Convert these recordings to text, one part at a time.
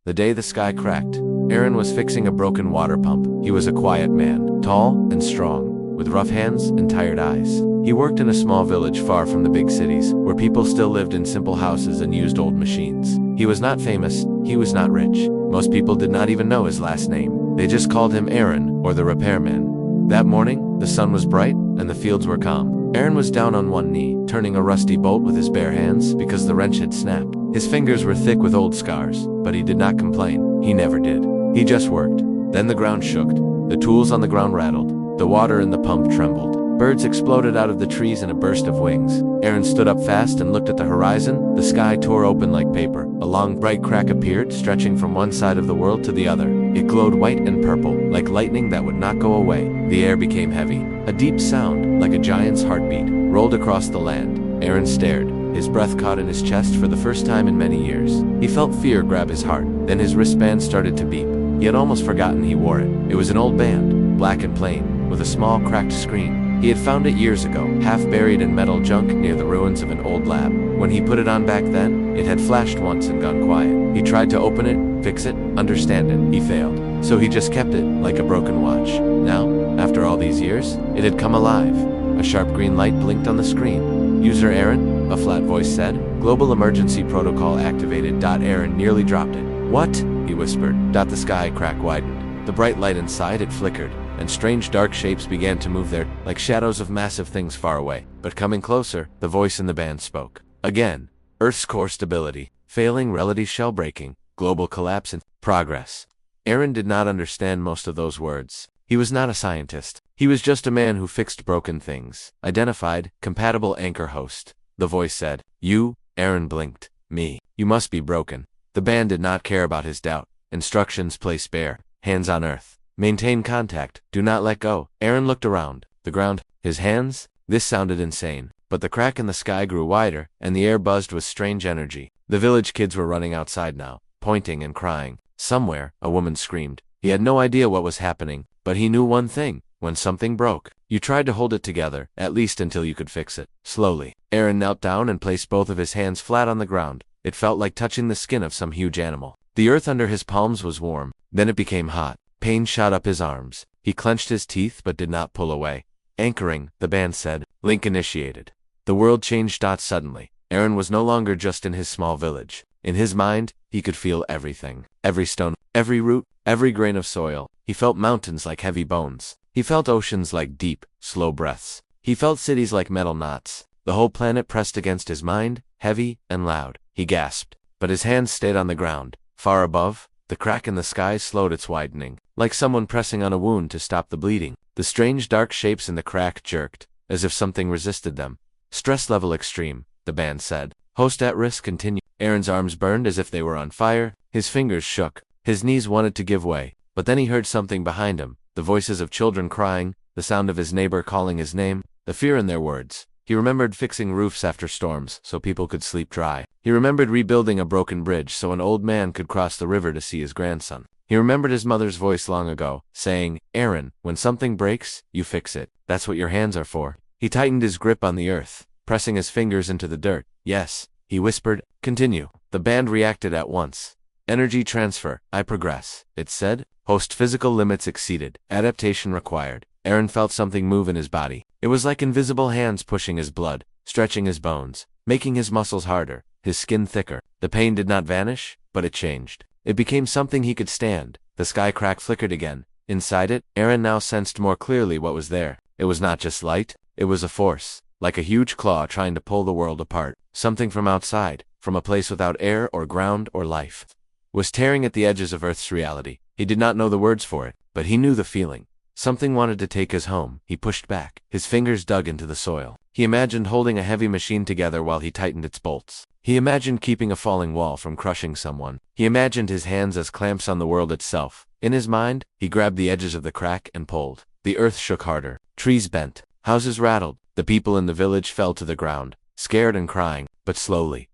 the day the sky cracked. Aaron was fixing a broken water pump. He was a quiet man, tall and strong, with rough hands and tired eyes. He worked in a small village far from the big cities, where people still lived in simple houses and used old machines. He was not famous, he was not rich. Most people did not even know his last name. They just called him Aaron, or the repairman. That morning, the sun was bright, and the fields were calm. Aaron was down on one knee, turning a rusty bolt with his bare hands because the wrench had snapped. His fingers were thick with old scars, but he did not complain. He never did. He just worked. Then the ground shook. The tools on the ground rattled. The water in the pump trembled. Birds exploded out of the trees in a burst of wings. Aaron stood up fast and looked at the horizon. The sky tore open like paper. A long, bright crack appeared, stretching from one side of the world to the other. It glowed white and purple, like lightning that would not go away. The air became heavy. A deep sound, like a giant's heartbeat, rolled across the land. Aaron stared. His breath caught in his chest for the first time in many years. He felt fear grab his heart. Then his wristband started to beep. He had almost forgotten he wore it. It was an old band, black and plain, with a small cracked screen. He had found it years ago, half buried in metal junk near the ruins of an old lab. When he put it on back then, it had flashed once and gone quiet. He tried to open it, fix it, understand it. He failed. So he just kept it, like a broken watch. Now, after all these years, it had come alive. A sharp green light blinked on the screen. User Aaron, a flat voice said. Global emergency protocol activated. Aaron nearly dropped it. What? He whispered. The sky crack widened. The bright light inside it flickered, and strange dark shapes began to move there, like shadows of massive things far away. But coming closer, the voice in the band spoke. Again. Earth's core stability, failing reality shell breaking, global collapse and progress. Aaron did not understand most of those words. He was not a scientist. He was just a man who fixed broken things. Identified, compatible anchor host. The voice said. You, Aaron blinked. Me. You must be broken. The band did not care about his doubt. Instructions: place bare, hands on earth. Maintain contact, do not let go. Aaron looked around. The ground, his hands? This sounded insane. But the crack in the sky grew wider, and the air buzzed with strange energy. The village kids were running outside now, pointing and crying. Somewhere, a woman screamed. He had no idea what was happening, but he knew one thing. When something broke, you tried to hold it together, at least until you could fix it. Slowly, Aaron knelt down and placed both of his hands flat on the ground. It felt like touching the skin of some huge animal. The earth under his palms was warm. Then it became hot. Pain shot up his arms. He clenched his teeth but did not pull away. Anchoring, the band said. Link initiated. The world changed suddenly. Aaron was no longer just in his small village. In his mind, he could feel everything. Every stone, every root, every grain of soil. He felt mountains like heavy bones. He felt oceans like deep, slow breaths. He felt cities like metal knots. The whole planet pressed against his mind, heavy and loud. He gasped, but his hands stayed on the ground. Far above, the crack in the sky slowed its widening, like someone pressing on a wound to stop the bleeding. The strange dark shapes in the crack jerked, as if something resisted them. Stress level extreme, the band said. Host at risk, continue. Aaron's arms burned as if they were on fire. His fingers shook. His knees wanted to give way. But then he heard something behind him. The voices of children crying, the sound of his neighbor calling his name, the fear in their words. He remembered fixing roofs after storms so people could sleep dry. He remembered rebuilding a broken bridge so an old man could cross the river to see his grandson. He remembered his mother's voice long ago, saying, Aaron, when something breaks, you fix it. That's what your hands are for. He tightened his grip on the earth, pressing his fingers into the dirt. Yes, he whispered, continue. The band reacted at once. Energy transfer, I progress, it said. Host physical limits exceeded. Adaptation required. Aaron felt something move in his body. It was like invisible hands pushing his blood, stretching his bones, making his muscles harder, his skin thicker. The pain did not vanish, but it changed. It became something he could stand. The sky crack flickered again. Inside it, Aaron now sensed more clearly what was there. It was not just light, it was a force, like a huge claw trying to pull the world apart. Something from outside, from a place without air or ground or life, was tearing at the edges of Earth's reality. He did not know the words for it, but he knew the feeling. Something wanted to take us home. He pushed back. His fingers dug into the soil. He imagined holding a heavy machine together while he tightened its bolts. He imagined keeping a falling wall from crushing someone. He imagined his hands as clamps on the world itself. In his mind, he grabbed the edges of the crack and pulled. The earth shook harder. Trees bent. Houses rattled. The people in the village fell to the ground, scared and crying. But slowly,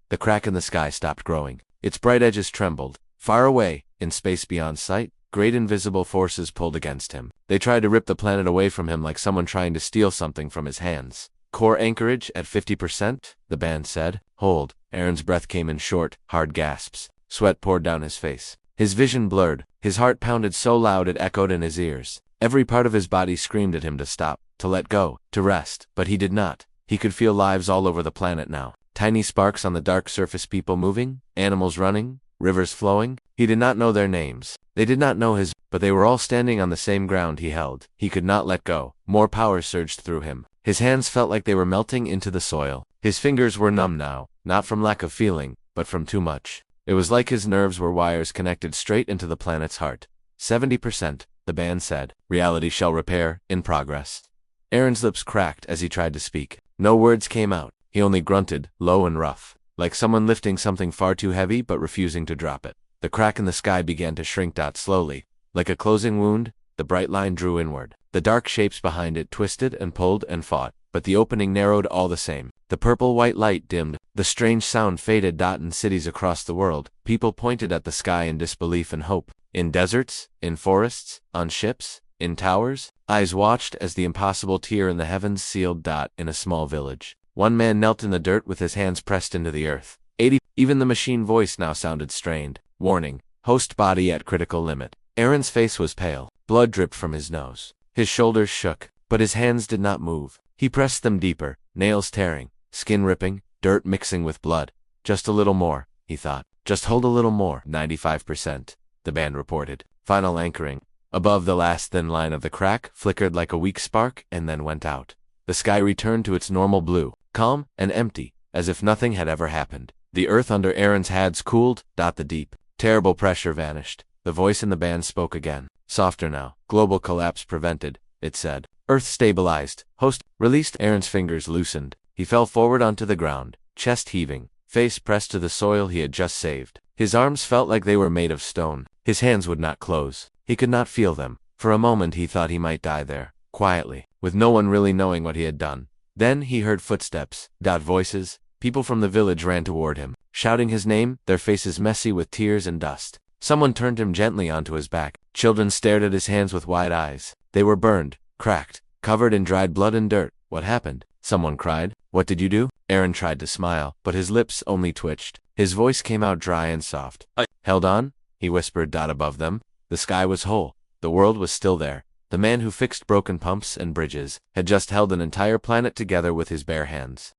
the crack in the sky stopped growing. Its bright edges trembled. Far away, in space beyond sight, great invisible forces pulled against him. They tried to rip the planet away from him like someone trying to steal something from his hands. Core anchorage at 50%, the band said. Hold. Aaron's breath came in short, hard gasps. Sweat poured down his face. His vision blurred. His heart pounded so loud it echoed in his ears. Every part of his body screamed at him to stop, to let go, to rest, but he did not. He could feel lives all over the planet now. Tiny sparks on the dark surface, people moving, animals running, rivers flowing. He did not know their names. They did not know his, but they were all standing on the same ground he held. He could not let go. More power surged through him. His hands felt like they were melting into the soil. His fingers were numb now, not from lack of feeling, but from too much. It was like his nerves were wires connected straight into the planet's heart. 70%, the band said. Reality shall repair, in progress. Aaron's lips cracked as he tried to speak. No words came out. He only grunted, low and rough, like someone lifting something far too heavy but refusing to drop it. The crack in the sky began to shrink. Slowly. Like a closing wound, the bright line drew inward. The dark shapes behind it twisted and pulled and fought, but the opening narrowed all the same. The purple-white light dimmed. The strange sound faded. In cities across the world, people pointed at the sky in disbelief and hope. In deserts, in forests, on ships, in towers, eyes watched as the impossible tear in the heavens sealed. In a small village, one man knelt in the dirt with his hands pressed into the earth. 80. Even the machine voice now sounded strained. Warning. Host body at critical limit. Aaron's face was pale. Blood dripped from his nose. His shoulders shook, but his hands did not move. He pressed them deeper, nails tearing, skin ripping, dirt mixing with blood. Just a little more, he thought. Just hold a little more. 95%, the band reported. Final anchoring. Above, the last thin line of the crack flickered like a weak spark and then went out. The sky returned to its normal blue, calm and empty, as if nothing had ever happened. The earth under Aaron's hands cooled. The deep, terrible pressure vanished. The voice in the band spoke again. Softer now. Global collapse prevented, it said. Earth stabilized. Host released. Aaron's fingers loosened. He fell forward onto the ground, chest heaving, face pressed to the soil he had just saved. His arms felt like they were made of stone. His hands would not close. He could not feel them. For a moment he thought he might die there, quietly, with no one really knowing what he had done. Then he heard footsteps. Voices. People from the village ran toward him, shouting his name, their faces messy with tears and dust. Someone turned him gently onto his back. Children stared at his hands with wide eyes. They were burned, cracked, covered in dried blood and dirt. What happened? Someone cried. What did you do? Aaron tried to smile, but his lips only twitched. His voice came out dry and soft. I held on, he whispered. Above them, the sky was whole. The world was still there. The man who fixed broken pumps and bridges had just held an entire planet together with his bare hands.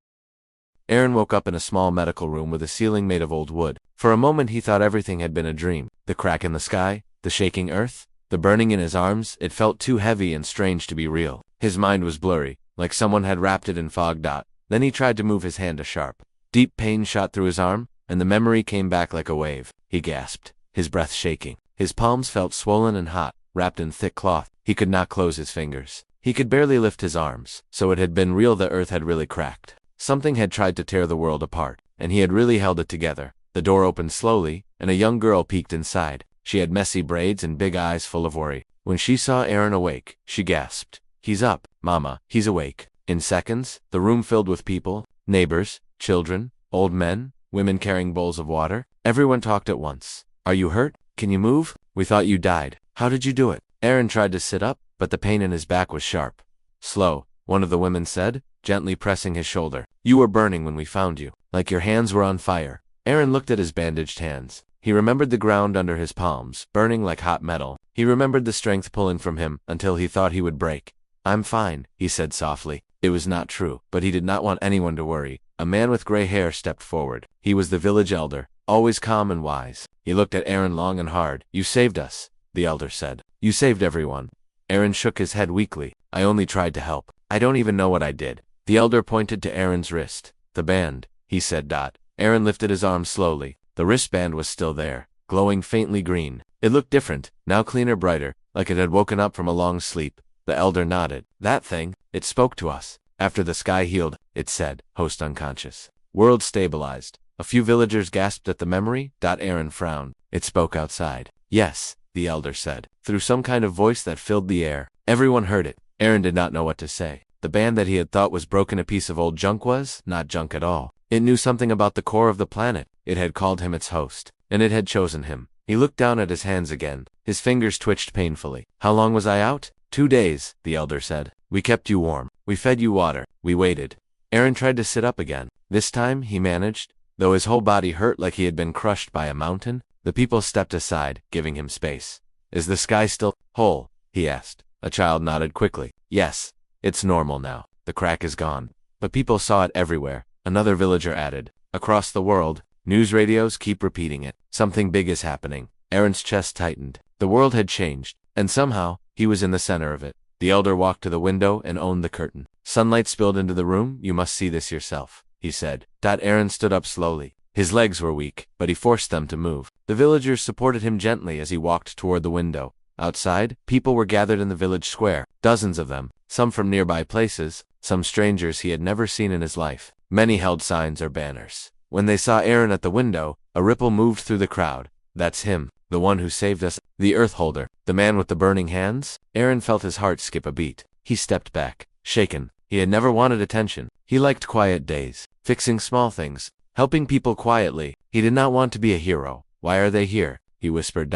Aaron woke up in a small medical room with a ceiling made of old wood. For a moment he thought everything had been a dream. The crack in the sky, the shaking earth, the burning in his arms, it felt too heavy and strange to be real. His mind was blurry, like someone had wrapped it in fog. Then he tried to move his hand. A sharp, deep pain shot through his arm, and the memory came back like a wave. He gasped, his breath shaking. His palms felt swollen and hot, wrapped in thick cloth. He could not close his fingers. He could barely lift his arms. So it had been real. The earth had really cracked. Something had tried to tear the world apart, and he had really held it together. The door opened slowly, and a young girl peeked inside. She had messy braids and big eyes full of worry. When she saw Aaron awake, she gasped. He's up, Mama, he's awake. In seconds, the room filled with people, neighbors, children, old men, women carrying bowls of water. Everyone talked at once. Are you hurt? Can you move? We thought you died. How did you do it? Aaron tried to sit up, but the pain in his back was sharp. Slow, one of the women said, gently pressing his shoulder. You were burning when we found you, like your hands were on fire. Aaron looked at his bandaged hands. He remembered the ground under his palms, burning like hot metal. He remembered the strength pulling from him until he thought he would break. I'm fine, he said softly. It was not true, but he did not want anyone to worry. A man with gray hair stepped forward. He was the village elder, always calm and wise. He looked at Aaron long and hard. You saved us, the elder said. You saved everyone. Aaron shook his head weakly. I only tried to help. I don't even know what I did. The elder pointed to Aaron's wrist. The band, he said. Aaron lifted his arm slowly. The wristband was still there, glowing faintly green. It looked different, now cleaner, brighter, like it had woken up from a long sleep. The elder nodded. That thing, it spoke to us. After the sky healed, it said, host unconscious. World stabilized. A few villagers gasped at the memory. Aaron frowned. It spoke outside. Yes, the elder said, through some kind of voice that filled the air. Everyone heard it. Aaron did not know what to say. The band that he had thought was broken, a piece of old junk, was not junk at all. It knew something about the core of the planet. It had called him its host, and it had chosen him. He looked down at his hands again. His fingers twitched painfully. How long was I out? 2 days, the elder said. We kept you warm. We fed you water. We waited. Aaron tried to sit up again. This time, he managed. Though his whole body hurt like he had been crushed by a mountain, the people stepped aside, giving him space. Is the sky still whole? He asked. A child nodded quickly. Yes, it's normal now. The crack is gone. But people saw it everywhere. Another villager added. Across the world, news radios keep repeating it. Something big is happening. Aaron's chest tightened. The world had changed, and somehow, he was in the center of it. The elder walked to the window and opened the curtain. Sunlight spilled into the room. You must see this yourself, he said. Aaron stood up slowly. His legs were weak, but he forced them to move. The villagers supported him gently as he walked toward the window. Outside, people were gathered in the village square, dozens of them, some from nearby places, some strangers he had never seen in his life. Many held signs or banners. When they saw Aaron at the window, a ripple moved through the crowd. That's him, the one who saved us, the earth holder, the man with the burning hands. Aaron felt his heart skip a beat. He stepped back, shaken. He had never wanted attention. He liked quiet days, fixing small things, helping people quietly. He did not want to be a hero. Why are they here? He whispered.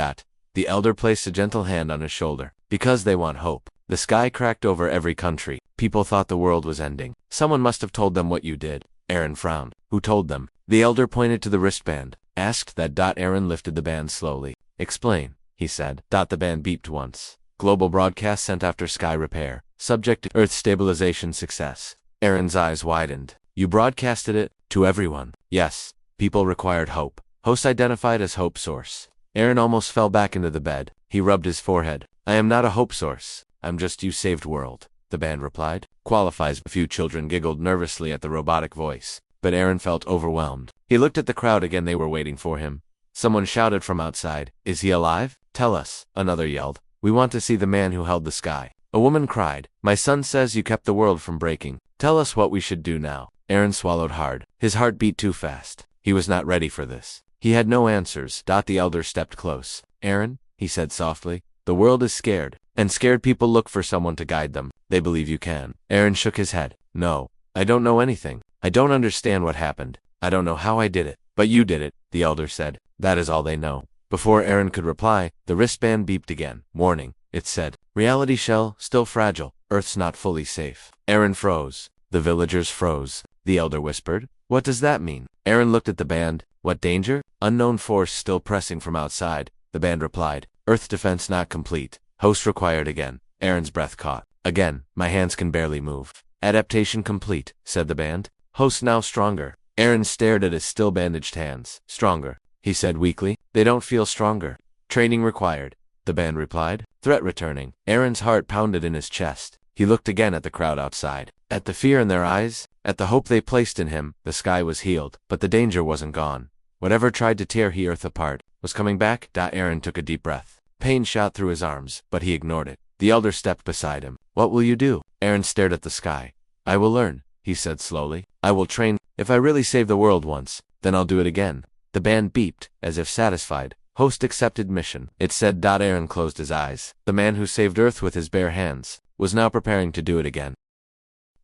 The elder placed a gentle hand on his shoulder. Because they want hope. The sky cracked over every country. People thought the world was ending. Someone must have told them what you did. Aaron frowned. Who told them? The elder pointed to the wristband. Asked that. Aaron lifted the band slowly. Explain, he said. The band beeped once. Global broadcast sent after sky repair. Subject to Earth stabilization success. Aaron's eyes widened. You broadcasted it? To everyone? Yes. People required hope. Host identified as hope source. Aaron almost fell back into the bed. He rubbed his forehead. I am not a hope source. I'm just you saved world, the band replied. Qualifies. A few children giggled nervously at the robotic voice. But Aaron felt overwhelmed. He looked at the crowd again. They were waiting for him. Someone shouted from outside. Is he alive? Tell us, another yelled. We want to see the man who held the sky. A woman cried. My son says you kept the world from breaking. Tell us what we should do now. Aaron swallowed hard. His heart beat too fast. He was not ready for this. He had no answers. The elder stepped close. Aaron, he said softly, the world is scared, and scared people look for someone to guide them. They believe you can. Aaron shook his head. No, I don't know anything. I don't understand what happened. I don't know how I did it. But you did it, the elder said. That is all they know. Before Aaron could reply, the wristband beeped again. Warning, it said. Reality shell, still fragile. Earth's not fully safe. Aaron froze. The villagers froze. The elder whispered. What does that mean? Aaron looked at the band. What danger? Unknown force still pressing from outside. The band replied. Earth defense not complete. Host required again. Aaron's breath caught. Again, my hands can barely move. Adaptation complete, said the band. Host now stronger. Aaron stared at his still bandaged hands. Stronger, he said weakly. They don't feel stronger. Training required, the band replied. Threat returning. Aaron's heart pounded in his chest. He looked again at the crowd outside. At the fear in their eyes, at the hope they placed in him. The sky was healed, but the danger wasn't gone. Whatever tried to tear Earth apart was coming back. Aaron took a deep breath. Pain shot through his arms, but he ignored it. The elder stepped beside him. What will you do? Aaron stared at the sky. I will learn, he said slowly. I will train. If I really save the world once, then I'll do it again. The band beeped, as if satisfied. Host accepted mission, it said. Aaron closed his eyes. The man who saved Earth with his bare hands was now preparing to do it again.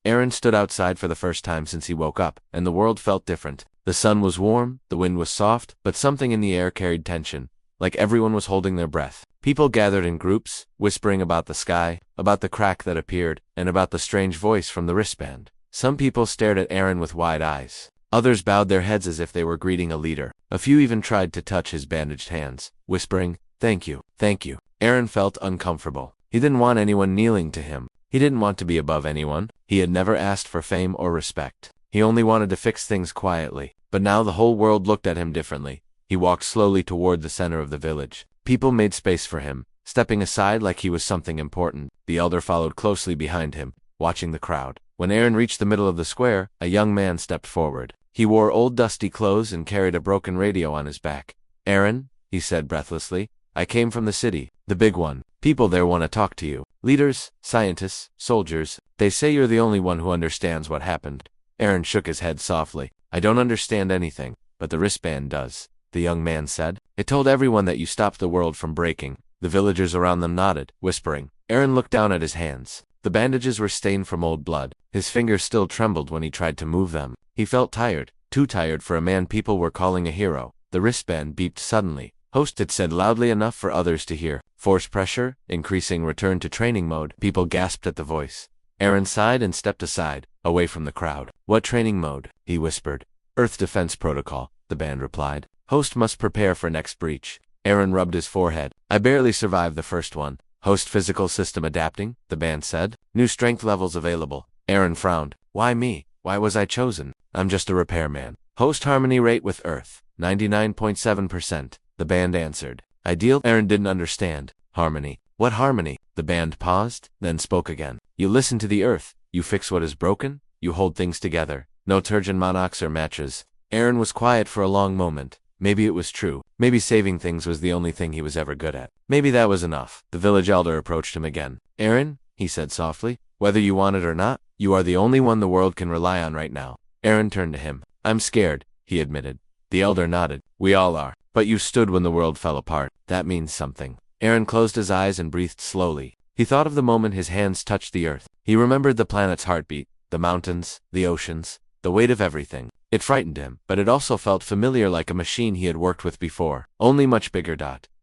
Aaron stood outside for the first time since he woke up, and the world felt different. The sun was warm, the wind was soft, but something in the air carried tension, like everyone was holding their breath. People gathered in groups, whispering about the sky, about the crack that appeared, and about the strange voice from the wristband. Some people stared at Aaron with wide eyes. Others bowed their heads as if they were greeting a leader. A few even tried to touch his bandaged hands, whispering, Thank you, thank you. Aaron felt uncomfortable. He didn't want anyone kneeling to him. He didn't want to be above anyone. He had never asked for fame or respect. He only wanted to fix things quietly. But now the whole world looked at him differently. He walked slowly toward the center of the village. People made space for him, stepping aside like he was something important. The elder followed closely behind him, watching the crowd. When Aaron reached the middle of the square, a young man stepped forward. He wore old dusty clothes and carried a broken radio on his back. Aaron, he said breathlessly, I came from the city, the big one. People there want to talk to you. Leaders, scientists, soldiers, they say you're the only one who understands what happened. Aaron shook his head softly. I don't understand anything, but the wristband does, the young man said. It told everyone that you stopped the world from breaking. The villagers around them nodded, whispering. Aaron looked down at his hands. The bandages were stained from old blood. His fingers still trembled when he tried to move them. He felt tired, too tired for a man people were calling a hero. The wristband beeped suddenly. Host, it said loudly enough for others to hear. Force pressure, increasing return to training mode. People gasped at the voice. Aaron sighed and stepped aside, away from the crowd. What training mode? He whispered. Earth Defense Protocol, the band replied. Host must prepare for next breach. Aaron rubbed his forehead. I barely survived the first one. Host physical system adapting, the band said. New strength levels available. Aaron frowned. Why me? Why was I chosen? I'm just a repairman. Host harmony rate with Earth, 99.7%, the band answered. Ideal? Aaron didn't understand. Harmony. What harmony? The band paused, then spoke again. You listen to the Earth. You fix what is broken. You hold things together. No turgeon monarchs or matches. Aaron was quiet for a long moment. Maybe it was true. Maybe saving things was the only thing he was ever good at. Maybe that was enough. The village elder approached him again. Aaron, he said softly, whether you want it or not, you are the only one the world can rely on right now. Aaron turned to him. I'm scared, he admitted. The elder nodded. We all are. But you stood when the world fell apart. That means something. Aaron closed his eyes and breathed slowly. He thought of the moment his hands touched the earth. He remembered the planet's heartbeat, the mountains, the oceans, the weight of everything. It frightened him, but it also felt familiar, like a machine he had worked with before, only much bigger.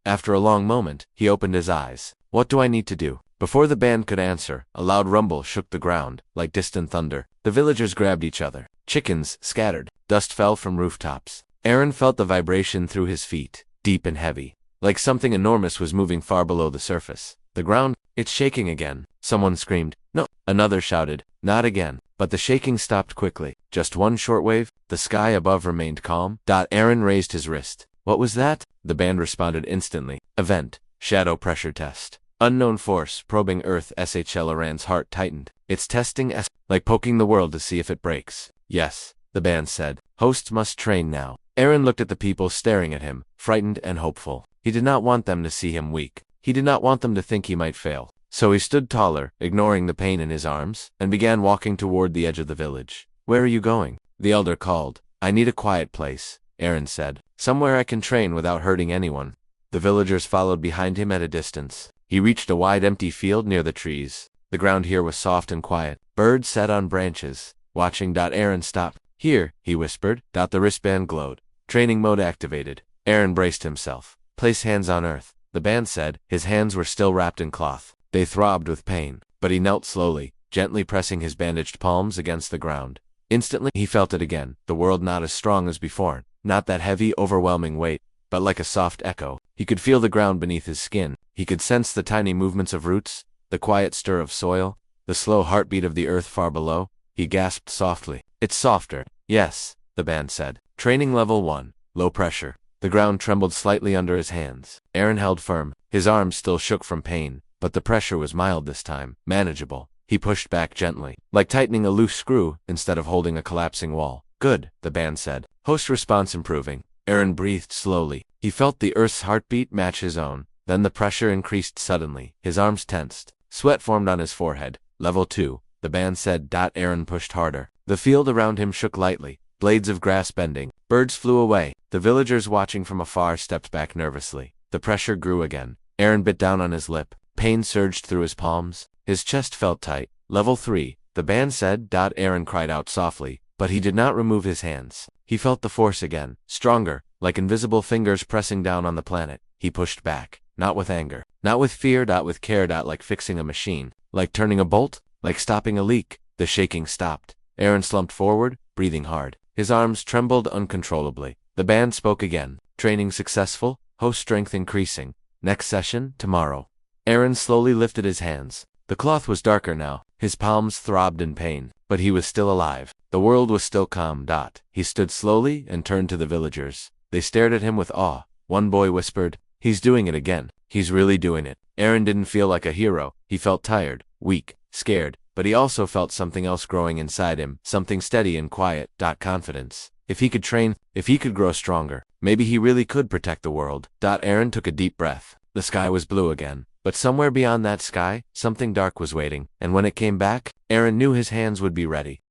After a long moment, he opened his eyes. What do I need to do? Before the band could answer, a loud rumble shook the ground, like distant thunder. The villagers grabbed each other. Chickens scattered. Dust fell from rooftops. Aaron felt the vibration through his feet, deep and heavy, like something enormous was moving far below the surface. The ground, it's shaking again. Someone screamed. No. Another shouted. Not again. But the shaking stopped quickly. Just one shortwave. The sky above remained calm. Aaron raised his wrist. What was that? The band responded instantly. Event. Shadow pressure test. Unknown force probing Earth. SHL. Aaron's heart tightened. It's testing like poking the world to see if it breaks. Yes, the band said. Hosts must train now. Aaron looked at the people staring at him, frightened and hopeful. He did not want them to see him weak. He did not want them to think he might fail. So he stood taller, ignoring the pain in his arms, and began walking toward the edge of the village. Where are you going? The elder called. I need a quiet place, Aaron said. Somewhere I can train without hurting anyone. The villagers followed behind him at a distance. He reached a wide empty field near the trees. The ground here was soft and quiet. Birds sat on branches, watching. Aaron stopped. Here, he whispered. The wristband glowed. Training mode activated. Aaron braced himself. Place hands on earth, the band said. His hands were still wrapped in cloth. They throbbed with pain, but he knelt slowly, gently pressing his bandaged palms against the ground. Instantly, he felt it again, the world not as strong as before, not that heavy, overwhelming weight, but like a soft echo. He could feel the ground beneath his skin. He could sense the tiny movements of roots, the quiet stir of soil, the slow heartbeat of the earth far below. He gasped softly. It's softer. Yes, the band said. Training level 1, low pressure. The ground trembled slightly under his hands. Aaron held firm. His arms still shook from pain, but the pressure was mild this time, manageable. He pushed back gently, like tightening a loose screw instead of holding a collapsing wall. Good, the band said. Host response improving. Aaron breathed slowly. He felt the earth's heartbeat match his own. Then the pressure increased suddenly. His arms tensed. Sweat formed on his forehead. Level 2, the band said. Aaron pushed harder. The field around him shook lightly. Blades of grass bending. Birds flew away. The villagers watching from afar stepped back nervously. The pressure grew again. Aaron bit down on his lip. Pain surged through his palms. His chest felt tight. Level 3, the band said. Aaron cried out softly, but he did not remove his hands. He felt the force again, stronger, like invisible fingers pressing down on the planet. He pushed back, not with anger, not with fear, with care, like fixing a machine, like turning a bolt, like stopping a leak. The shaking stopped. Aaron slumped forward, breathing hard. His arms trembled uncontrollably. The band spoke again. Training successful, host strength increasing. Next session, tomorrow. Aaron slowly lifted his hands. The cloth was darker now. His palms throbbed in pain, but he was still alive. The world was still calm. He stood slowly and turned to the villagers. They stared at him with awe. One boy whispered, "He's doing it again. He's really doing it." Aaron didn't feel like a hero. He felt tired, weak, scared, but he also felt something else growing inside him, something steady and quiet. Confidence. If he could train, if he could grow stronger, maybe he really could protect the world. Aaron took a deep breath. The sky was blue again. But somewhere beyond that sky, something dark was waiting, and when it came back, Aaron knew his hands would be ready.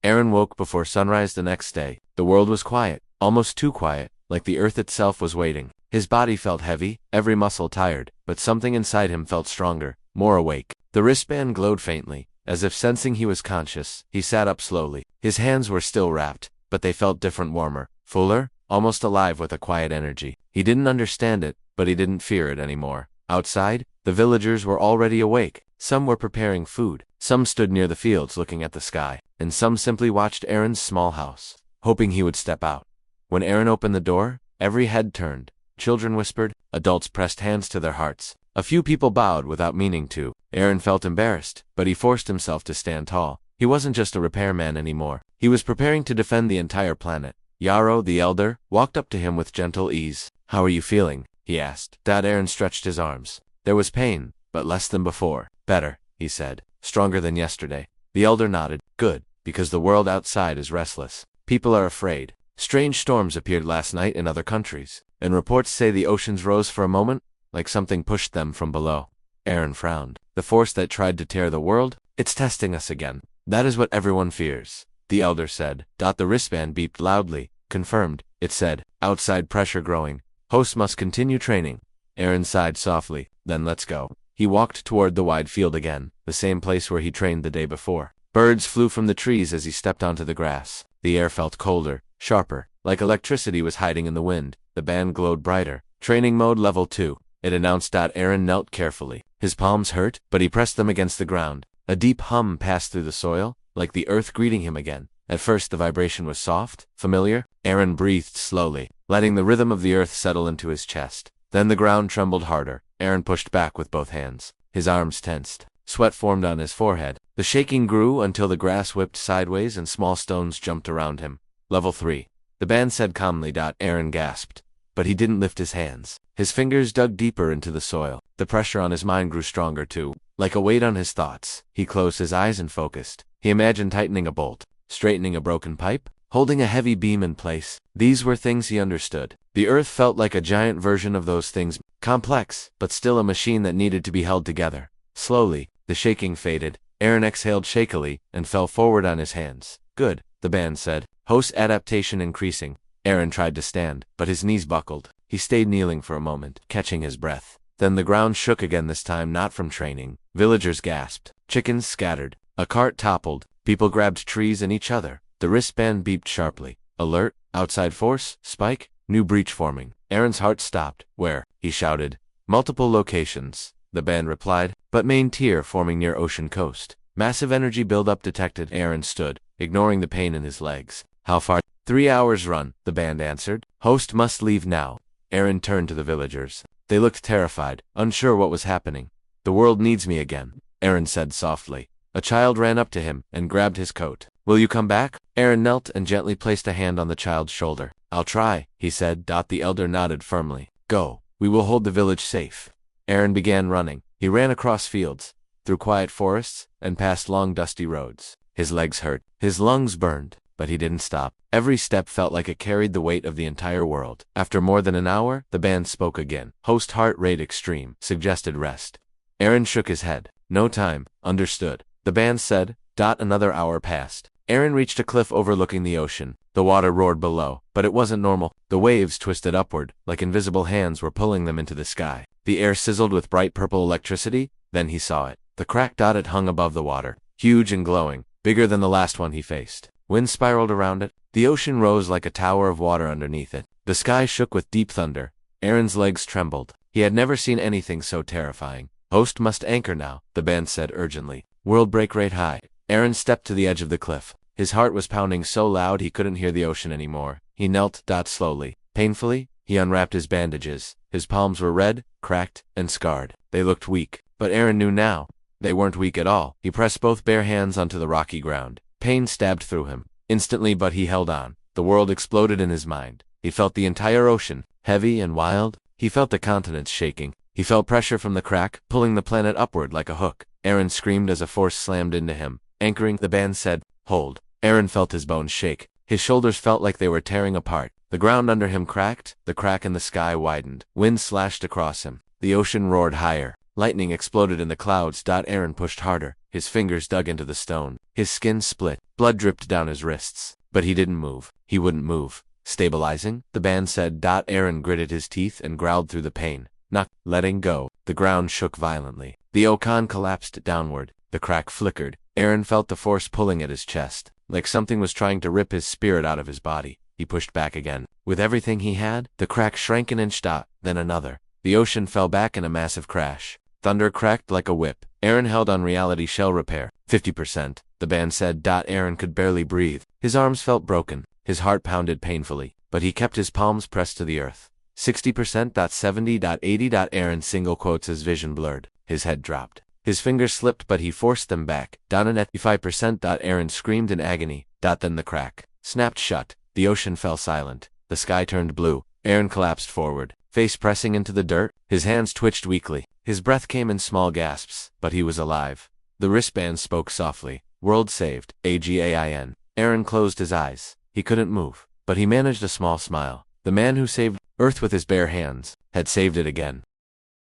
Aaron woke before sunrise the next day. The world was quiet, almost too quiet, like the earth itself was waiting. His body felt heavy, every muscle tired, but something inside him felt stronger, more awake. The wristband glowed faintly, as if sensing he was conscious. He sat up slowly. His hands were still wrapped, but they felt different, warmer, fuller, almost alive with a quiet energy. He didn't understand it, but he didn't fear it anymore. Outside, the villagers were already awake. Some were preparing food. Some stood near the fields looking at the sky, and some simply watched Aaron's small house. hoping he would step out. When Aaron opened the door, every head turned. Children whispered, adults pressed hands to their hearts. A few people bowed without meaning to. Aaron felt embarrassed, but he forced himself to stand tall. He wasn't just a repairman anymore. He was preparing to defend the entire planet. Yarrow, the elder, walked up to him with gentle ease. "How are you feeling?" he asked. Aaron stretched his arms. There was pain, but less than before. "Better," he said. "Stronger than yesterday." The elder nodded. "Good, because the world outside is restless. People are afraid. Strange storms appeared last night in other countries, and reports say the oceans rose for a moment, like something pushed them from below." Aaron frowned. "The force that tried to tear the world? It's testing us again. That is what everyone fears," the elder said. The wristband beeped loudly. "Confirmed," it said. "Outside pressure growing. Host must continue training." Aaron sighed softly. "Then let's go." He walked toward the wide field again, the same place where he trained the day before. Birds flew from the trees as he stepped onto the grass. The air felt colder, sharper, like electricity was hiding in the wind. The band glowed brighter. "Training mode level 2, it announced. Aaron knelt carefully. His palms hurt, but he pressed them against the ground. A deep hum passed through the soil, like the earth greeting him again. At first the vibration was soft, familiar. Aaron breathed slowly, letting the rhythm of the earth settle into his chest. Then the ground trembled harder. Aaron pushed back with both hands. His arms tensed. Sweat formed on his forehead. The shaking grew until the grass whipped sideways and small stones jumped around him. "Level 3. The band said calmly. Aaron gasped. But he didn't lift his hands. His fingers dug deeper into the soil. The pressure on his mind grew stronger too, like a weight on his thoughts. He closed his eyes and focused. He imagined tightening a bolt, straightening a broken pipe, holding a heavy beam in place. These were things he understood. The earth felt like a giant version of those things, complex, but still a machine that needed to be held together. Slowly, the shaking faded. Aaron exhaled shakily and fell forward on his hands. "Good," the band said. "Host adaptation increasing." Aaron tried to stand, but his knees buckled. He stayed kneeling for a moment, catching his breath. Then the ground shook again, this time not from training. Villagers gasped. Chickens scattered. A cart toppled. People grabbed trees and each other. The wristband beeped sharply. "Alert, outside force, spike, new breach forming." Aaron's heart stopped. "Where?" he shouted. "Multiple locations," the band replied, "but main tier forming near ocean coast. Massive energy buildup detected." Aaron stood, ignoring the pain in his legs. "How far?" 3 hours run, the band answered. "Host must leave now." Aaron turned to the villagers. They looked terrified, unsure what was happening. "The world needs me again," Aaron said softly. A child ran up to him and grabbed his coat. "Will you come back?" Aaron knelt and gently placed a hand on the child's shoulder. "I'll try," he said. The elder nodded firmly. "Go. We will hold the village safe." Aaron began running. He ran across fields, through quiet forests, and past long dusty roads. His legs hurt. His lungs burned. But he didn't stop. Every step felt like it carried the weight of the entire world. After more than an hour, the band spoke again. "Host heart rate extreme, suggested rest." Aaron shook his head. "No time." "Understood," the band said. Another hour passed. Aaron reached a cliff overlooking the ocean. The water roared below, but it wasn't normal. The waves twisted upward, like invisible hands were pulling them into the sky. The air sizzled with bright purple electricity. Then he saw it. The crack it hung above the water, huge and glowing, bigger than the last one he faced. Wind spiraled around it. The ocean rose like a tower of water underneath it. The sky shook with deep thunder. Aaron's legs trembled. He had never seen anything so terrifying. "Host must anchor now," the band said urgently. "World break rate high." Aaron stepped to the edge of the cliff. His heart was pounding so loud he couldn't hear the ocean anymore. He knelt. Slowly, painfully, he unwrapped his bandages. His palms were red, cracked, and scarred. They looked weak, but Aaron knew now. They weren't weak at all. He pressed both bare hands onto the rocky ground. Pain stabbed through him. Instantly, but he held on. The world exploded in his mind. He felt the entire ocean, heavy and wild. He felt the continents shaking. He felt pressure from the crack, pulling the planet upward like a hook. Aaron screamed as a force slammed into him. Anchoring, the band said. "Hold." Aaron felt his bones shake. His shoulders felt like they were tearing apart. The ground under him cracked. The crack in the sky widened. Wind slashed across him. The ocean roared higher. Lightning exploded in the clouds. Aaron pushed harder. His fingers dug into the stone. His skin split. Blood dripped down his wrists. But he didn't move. He wouldn't move. "Stabilizing," the band said. Aaron gritted his teeth and growled through the pain. Not letting go. The ground shook violently. The ocean collapsed downward. The crack flickered. Aaron felt the force pulling at his chest, like something was trying to rip his spirit out of his body. He pushed back again. With everything he had, the crack shrank an inch. Then another. The ocean fell back in a massive crash. Thunder cracked like a whip. Aaron held on reality shell repair. 50%, the band said. Aaron could barely breathe. His arms felt broken. His heart pounded painfully, but he kept his palms pressed to the earth. 60%, 70, 80. Aaron single quotes his vision blurred. His head dropped. His fingers slipped, but he forced them back. Down and at 5%. Aaron screamed in agony. Then the crack snapped shut. The ocean fell silent. The sky turned blue. Aaron collapsed forward, face pressing into the dirt. His hands twitched weakly. His breath came in small gasps, but he was alive. The wristband spoke softly. World saved. AGAIN. Aaron closed his eyes. He couldn't move, but he managed a small smile. The man who saved Earth with his bare hands had saved it again.